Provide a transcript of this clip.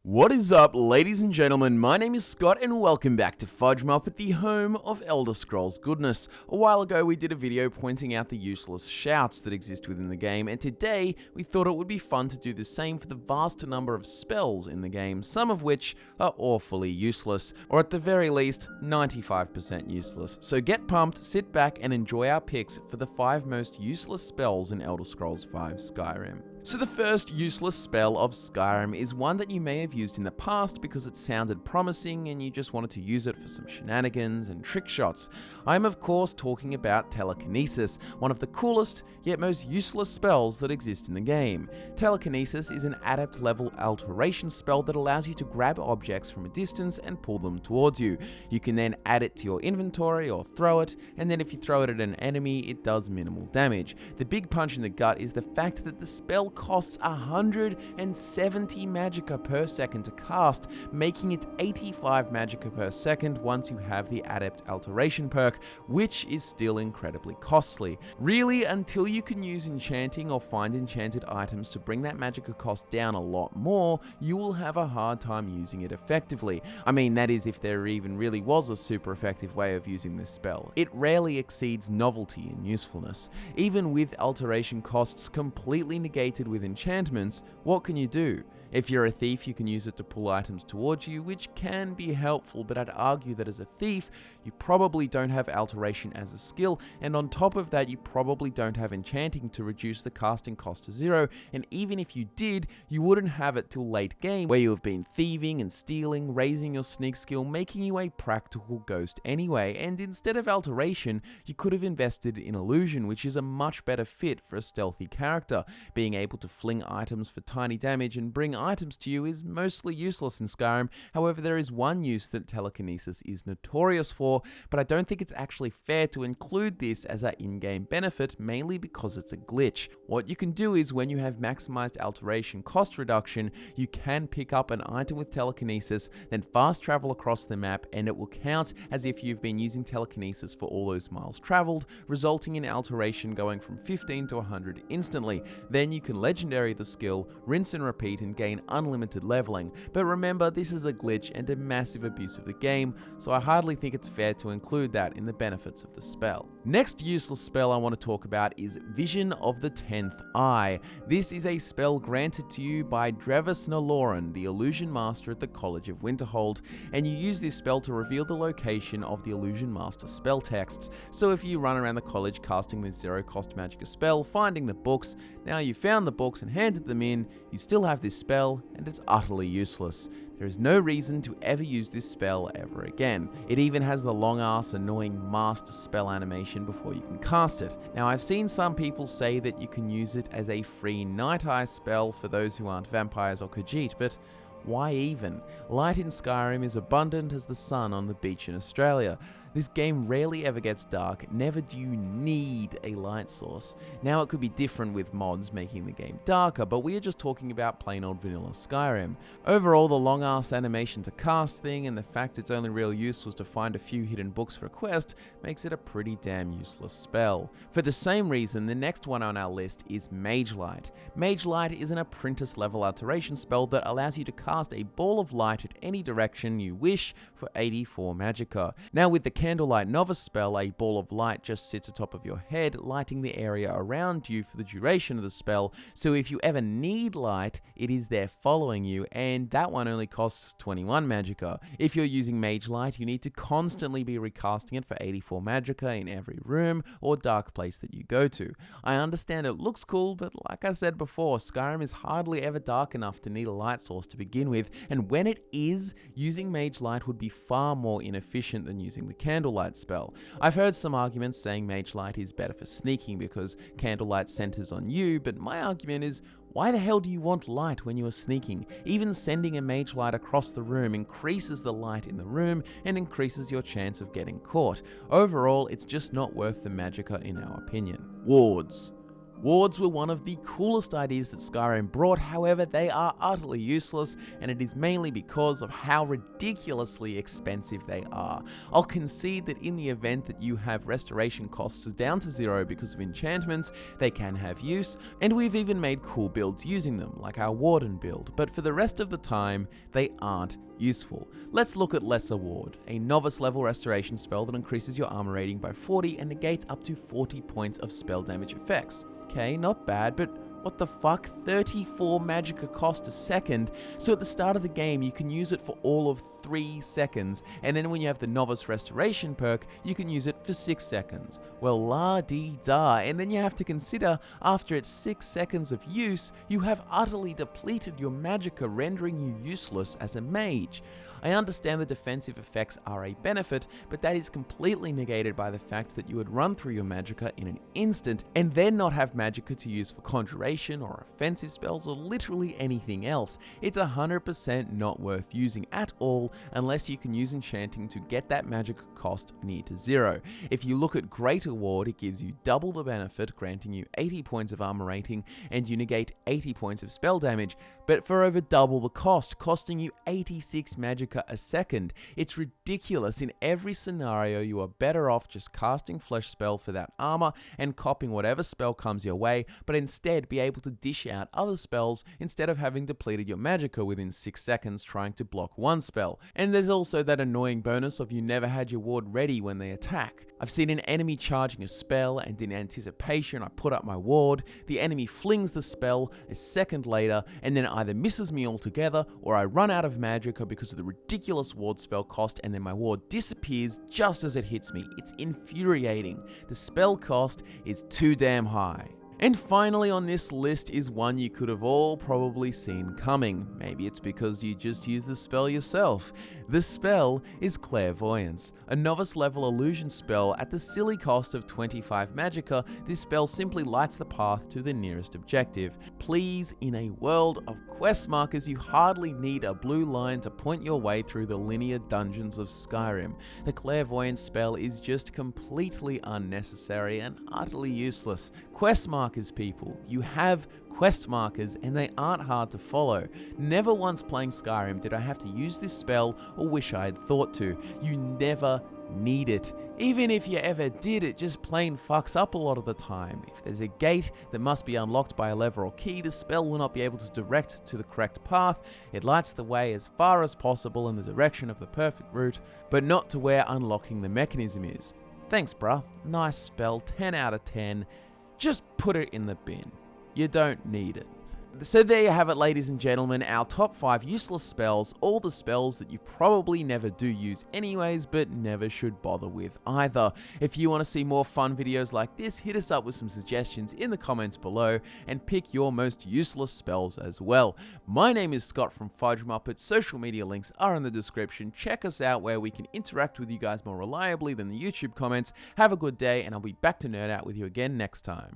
What is up, ladies and gentlemen? My name is Scott and welcome back to Fudge Muppet, the home of Elder Scrolls goodness. A while ago we did a video pointing out the useless shouts that exist within the game, and today we thought it would be fun to do the same for the vast number of spells in the game, some of which are awfully useless, or at the very least 95% useless. So get pumped, sit back and enjoy our picks for the 5 most useless spells in Elder Scrolls V Skyrim. So the first useless spell of Skyrim is one that you may have used in the past because it sounded promising and you just wanted to use it for some shenanigans and trick shots. I'm of course talking about Telekinesis, one of the coolest yet most useless spells that exist in the game. Telekinesis is an adept level alteration spell that allows you to grab objects from a distance and pull them towards you. You can then add it to your inventory or throw it, and then if you throw it at an enemy it does minimal damage. The big punch in the gut is the fact that the spell costs 170 magicka per second to cast, making it 85 magicka per second once you have the Adept Alteration perk, which is still incredibly costly. Really, until you can use enchanting or find enchanted items to bring that magicka cost down a lot more, you will have a hard time using it effectively. I mean, that is if there even really was a super effective way of using this spell. It rarely exceeds novelty in usefulness. Even with alteration costs completely negated with enchantments, what can you do? If you're a thief, you can use it to pull items towards you, which can be helpful, but I'd argue that as a thief, you probably don't have alteration as a skill, and on top of that, you probably don't have enchanting to reduce the casting cost to 0, and even if you did, you wouldn't have it till late game, where you have been thieving and stealing, raising your sneak skill, making you a practical ghost anyway, and instead of alteration, you could have invested in illusion, which is a much better fit for a stealthy character. Being able to fling items for tiny damage and bring items to you is mostly useless in Skyrim. However, there is one use that Telekinesis is notorious for, but I don't think it's actually fair to include this as an in-game benefit, mainly because it's a glitch. What you can do is when you have maximized alteration cost reduction, you can pick up an item with Telekinesis, then fast travel across the map, and it will count as if you've been using Telekinesis for all those miles traveled, resulting in alteration going from 15 to 100 instantly. Then you can legendary the skill, rinse and repeat, and gain unlimited leveling. But remember, this is a glitch and a massive abuse of the game, so I hardly think it's fair to include that in the benefits of the spell. Next useless spell I want to talk about is Vision of the 10th Eye. This is a spell granted to you by Drevis Noloran, the Illusion Master at the College of Winterhold, and you use this spell to reveal the location of the Illusion Master spell texts. So if you run around the college casting this zero-cost magicka spell, finding the books, now you found the books and handed them in, you still have this spell, and it's utterly useless. There is no reason to ever use this spell ever again. It even has the long-ass annoying master spell animation before you can cast it. Now, I've seen some people say that you can use it as a free Night Eye spell for those who aren't vampires or Khajiit, but why even? Light in Skyrim is abundant as the sun on the beach in Australia. This game rarely ever gets dark, never do you need a light source. Now it could be different with mods making the game darker, but we are just talking about plain old vanilla Skyrim. Overall, the long ass animation to cast thing and the fact its only real use was to find a few hidden books for a quest makes it a pretty damn useless spell. For the same reason, the next one on our list is Mage Light. Mage Light is an apprentice level alteration spell that allows you to cast a ball of light at any direction you wish for 84 magicka. Now with the Candlelight Novice spell, a ball of light just sits atop of your head, lighting the area around you for the duration of the spell, so if you ever need light, it is there following you, and that one only costs 21 magicka. If you're using Mage Light, you need to constantly be recasting it for 84 magicka in every room or dark place that you go to. I understand it looks cool, but like I said before, Skyrim is hardly ever dark enough to need a light source to begin with, and when it is, using Mage Light would be far more inefficient than using the Candlelight spell. I've heard some arguments saying Mage Light is better for sneaking because Candlelight centers on you, but my argument is, why the hell do you want light when you are sneaking? Even sending a Mage Light across the room increases the light in the room and increases your chance of getting caught. Overall, it's just not worth the magicka in our opinion. Wards. Wards were one of the coolest ideas that Skyrim brought, however they are utterly useless, and it is mainly because of how ridiculously expensive they are. I'll concede that in the event that you have restoration costs down to 0 because of enchantments, they can have use, and we've even made cool builds using them, like our Warden build, but for the rest of the time, they aren't useful. Let's look at Lesser Ward, a novice level restoration spell that increases your armor rating by 40 and negates up to 40 points of spell damage effects. Okay, not bad, but what the fuck? 34 magicka cost a second, so at the start of the game you can use it for all of 3 seconds, and then when you have the Novice Restoration perk, you can use it for 6 seconds. Well, la-dee-da, and then you have to consider, after its 6 seconds of use, you have utterly depleted your magicka, rendering you useless as a mage. I understand the defensive effects are a benefit, but that is completely negated by the fact that you would run through your magicka in an instant and then not have magicka to use for conjuration or offensive spells or literally anything else. It's 100% not worth using at all unless you can use enchanting to get that magicka cost near to 0. If you look at Greater Ward, it gives you double the benefit, granting you 80 points of armor rating, and you negate 80 points of spell damage, but for over double the cost, costing you 86 magicka a second. It's ridiculous. In every scenario, you are better off just casting Flesh Spell for that armor and copying whatever spell comes your way, but instead be able to dish out other spells instead of having depleted your magicka within 6 seconds trying to block one spell. And there's also that annoying bonus of you never had your ward ready when they attack. I've seen an enemy charging a spell, and in anticipation I put up my ward, the enemy flings the spell a second later, and then either misses me altogether, or I run out of magicka because of the ridiculous ward spell cost, and then my ward disappears just as it hits me. It's infuriating. The spell cost is too damn high. And finally on this list is one you could have all probably seen coming. Maybe it's because you just used the spell yourself. The spell is Clairvoyance, a novice level illusion spell at the silly cost of 25 magicka. This spell simply lights the path to the nearest objective. Please, in a world of quest markers, you hardly need a blue line to point your way through the linear dungeons of Skyrim. The Clairvoyance spell is just completely unnecessary and utterly useless. Quest markers, people. You have quest markers and they aren't hard to follow. Never once playing Skyrim did I have to use this spell or wish I had thought to. You never need it. Even if you ever did, it just plain fucks up a lot of the time. If there's a gate that must be unlocked by a lever or key, the spell will not be able to direct to the correct path. It lights the way as far as possible in the direction of the perfect route, but not to where unlocking the mechanism is. Thanks bruh, nice spell, 10 out of 10. Just put it in the bin. You don't need it. So there you have it, ladies and gentlemen, our top 5 useless spells, all the spells that you probably never do use anyways, but never should bother with either. If you want to see more fun videos like this, hit us up with some suggestions in the comments below, and pick your most useless spells as well. My name is Scott from Fudge Muppet, social media links are in the description. Check us out where we can interact with you guys more reliably than the YouTube comments. Have a good day, and I'll be back to nerd out with you again next time.